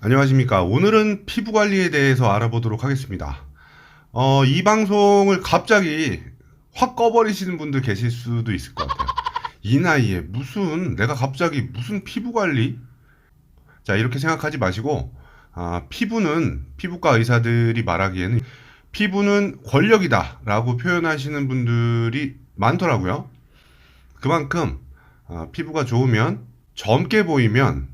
안녕하십니까. 오늘은 피부 관리에 대해서 알아보도록 하겠습니다. 이 방송을 갑자기 확 꺼버리시는 분들 계실 수도 있을 것 같아요. 이 나이에 내가 갑자기 무슨 피부 관리? 자, 이렇게 생각하지 마시고, 피부과 의사들이 말하기에는 피부는 권력이다 라고 표현하시는 분들이 많더라고요. 그만큼, 피부가 좋으면, 젊게 보이면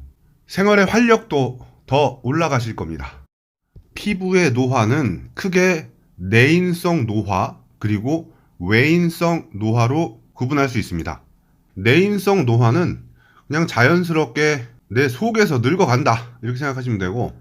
생활의 활력도 더 올라가실 겁니다. 피부의 노화는 크게 내인성 노화 그리고 외인성 노화로 구분할 수 있습니다. 내인성 노화는 그냥 자연스럽게 내 속에서 늙어간다 이렇게 생각하시면 되고,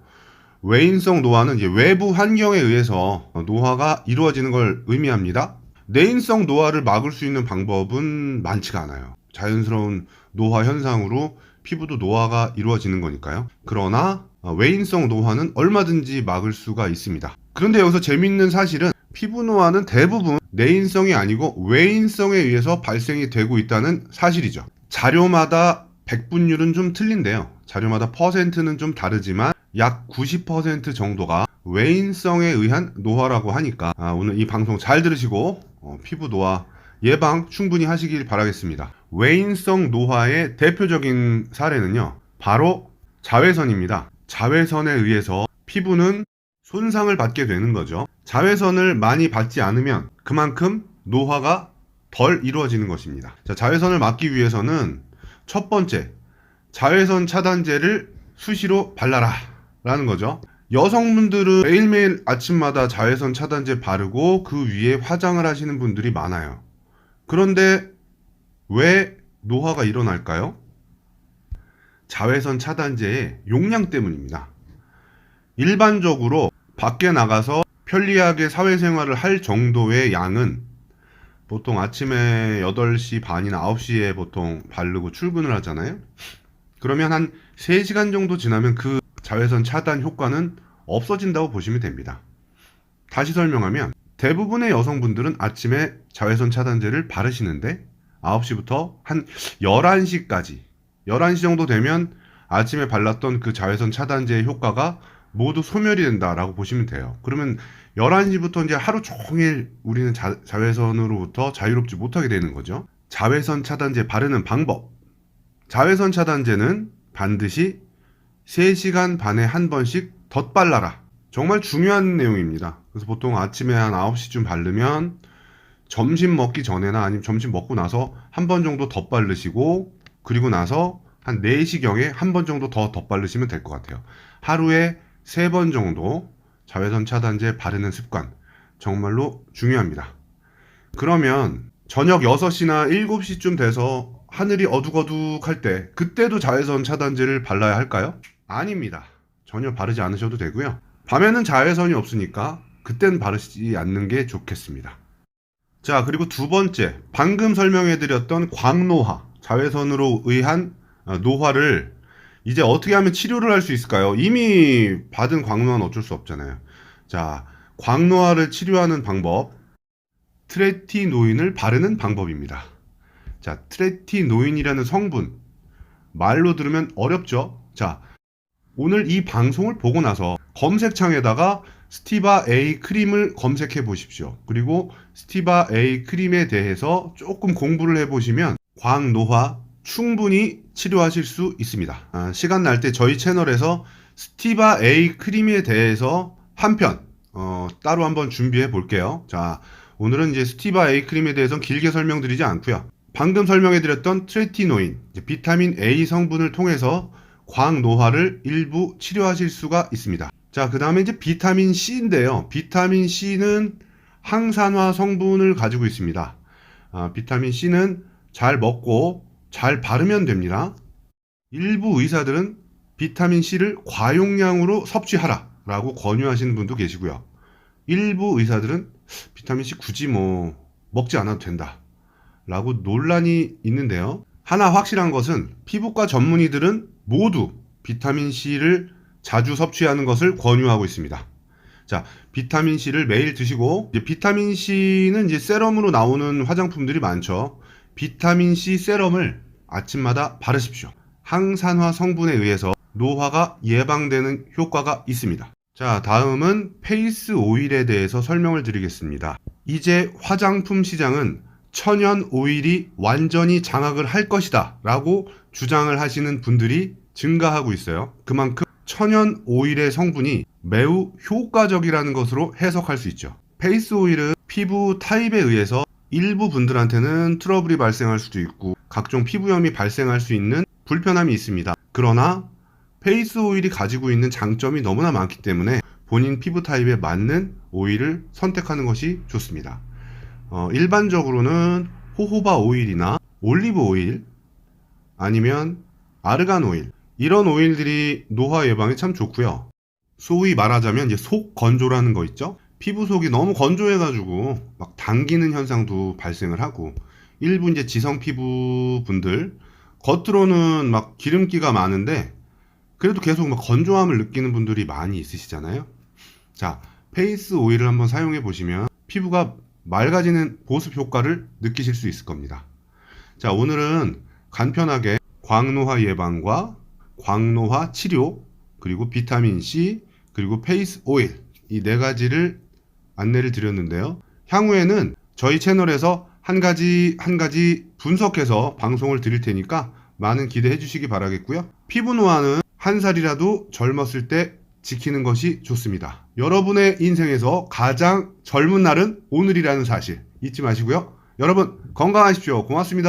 외인성 노화는 이제 외부 환경에 의해서 노화가 이루어지는 걸 의미합니다. 내인성 노화를 막을 수 있는 방법은 많지가 않아요. 자연스러운 노화 현상으로 피부도 노화가 이루어지는 거니까요. 그러나 외인성 노화는 얼마든지 막을 수가 있습니다. 그런데 여기서 재밌는 사실은 피부 노화는 대부분 내인성이 아니고 외인성에 의해서 발생이 되고 있다는 사실이죠. 자료마다 백분율은 좀 틀린데요. 자료마다 퍼센트는 좀 다르지만 약 90% 정도가 외인성에 의한 노화라고 하니까 오늘 이 방송 잘 들으시고 피부 노화 예방 충분히 하시길 바라겠습니다. 외인성 노화의 대표적인 사례는요, 바로 자외선입니다. 자외선에 의해서 피부는 손상을 받게 되는 거죠. 자외선을 많이 받지 않으면 그만큼 노화가 덜 이루어지는 것입니다. 자, 자외선을 막기 위해서는 첫 번째, 자외선 차단제를 수시로 발라라 라는 거죠. 여성분들은 매일매일 아침마다 자외선 차단제 바르고 그 위에 화장을 하시는 분들이 많아요. 그런데 왜 노화가 일어날까요? 자외선 차단제의 용량 때문입니다. 일반적으로 밖에 나가서 편리하게 사회생활을 할 정도의 양은 보통 아침에 8시 반이나 9시에 보통 바르고 출근을 하잖아요. 그러면 한 3시간 정도 지나면 그 자외선 차단 효과는 없어진다고 보시면 됩니다. 다시 설명하면 대부분의 여성분들은 아침에 자외선 차단제를 바르시는데 9시부터 한 11시까지 11시 정도 되면 아침에 발랐던 그 자외선 차단제의 효과가 모두 소멸이 된다라고 보시면 돼요. 그러면 11시부터 이제 하루 종일 우리는 자외선으로부터 자유롭지 못하게 되는 거죠. 자외선 차단제 바르는 방법. 자외선 차단제는 반드시 3시간 반에 한 번씩 덧발라라. 정말 중요한 내용입니다. 그래서 보통 아침에 한 9시쯤 바르면 점심 먹기 전에나 아니면 점심 먹고 나서 한 번 정도 덧바르시고, 그리고 나서 한 4시경에 한 번 정도 더 덧바르시면 될 것 같아요. 하루에 3번 정도 자외선 차단제 바르는 습관 정말로 중요합니다. 그러면 저녁 6시나 7시쯤 돼서 하늘이 어둑어둑할 때 그때도 자외선 차단제를 발라야 할까요? 아닙니다. 전혀 바르지 않으셔도 되고요. 밤에는 자외선이 없으니까 그땐 바르지 않는 게 좋겠습니다. 자, 그리고 두 번째, 방금 설명해드렸던 광노화, 자외선으로 의한 노화를 이제 어떻게 하면 치료를 할 수 있을까요? 이미 받은 광노화는 어쩔 수 없잖아요. 자, 광노화를 치료하는 방법, 트레티노인을 바르는 방법입니다. 자, 트레티노인이라는 성분, 말로 들으면 어렵죠? 자, 오늘 이 방송을 보고 나서 검색창에다가 스티바 A 크림을 검색해 보십시오. 그리고 스티바 A 크림에 대해서 조금 공부를 해 보시면 광노화 충분히 치료하실 수 있습니다. 시간 날 때 저희 채널에서 스티바 A 크림에 대해서 한 편 따로 한번 준비해 볼게요. 자, 오늘은 이제 스티바 A 크림에 대해서는 길게 설명드리지 않고요. 방금 설명해 드렸던 트레티노인, 비타민 A 성분을 통해서 광노화를 일부 치료하실 수가 있습니다. 자, 그 다음에 이제 비타민 C인데요. 비타민 C는 항산화 성분을 가지고 있습니다. 비타민 C는 잘 먹고 잘 바르면 됩니다. 일부 의사들은 비타민 C를 과용량으로 섭취하라 라고 권유하시는 분도 계시고요. 일부 의사들은 비타민 C 굳이 먹지 않아도 된다 라고 논란이 있는데요. 하나 확실한 것은 피부과 전문의들은 모두 비타민 C를 자주 섭취하는 것을 권유하고 있습니다. 자, 비타민 C를 매일 드시고, 비타민 C는 이제 세럼으로 나오는 화장품들이 많죠. 비타민 C 세럼을 아침마다 바르십시오. 항산화 성분에 의해서 노화가 예방되는 효과가 있습니다. 자, 다음은 페이스 오일에 대해서 설명을 드리겠습니다. 이제 화장품 시장은 천연 오일이 완전히 장악을 할 것이다 라고 주장을 하시는 분들이 증가하고 있어요. 그만큼 천연 오일의 성분이 매우 효과적이라는 것으로 해석할 수 있죠. 페이스 오일은 피부 타입에 의해서 일부 분들한테는 트러블이 발생할 수도 있고 각종 피부염이 발생할 수 있는 불편함이 있습니다. 그러나 페이스 오일이 가지고 있는 장점이 너무나 많기 때문에 본인 피부 타입에 맞는 오일을 선택하는 것이 좋습니다. 일반적으로는 호호바 오일이나 올리브 오일 아니면 아르간 오일, 이런 오일들이 노화 예방에 참 좋고요. 소위 말하자면 이제 속 건조라는 거 있죠. 피부 속이 너무 건조해가지고 막 당기는 현상도 발생을 하고, 일부 이제 지성 피부 분들 겉으로는 막 기름기가 많은데 그래도 계속 막 건조함을 느끼는 분들이 많이 있으시잖아요. 자, 페이스 오일을 한번 사용해 보시면 피부가 맑아지는 보습 효과를 느끼실 수 있을 겁니다. 자, 오늘은 간편하게 광노화 예방과 광노화 치료, 그리고 비타민 C, 그리고 페이스 오일, 이 네 가지를 안내를 드렸는데요. 향후에는 저희 채널에서 한 가지 분석해서 방송을 드릴 테니까 많은 기대해 주시기 바라겠고요. 피부 노화는 한 살이라도 젊었을 때 지키는 것이 좋습니다. 여러분의 인생에서 가장 젊은 날은 오늘이라는 사실 잊지 마시고요. 여러분 건강하십시오. 고맙습니다.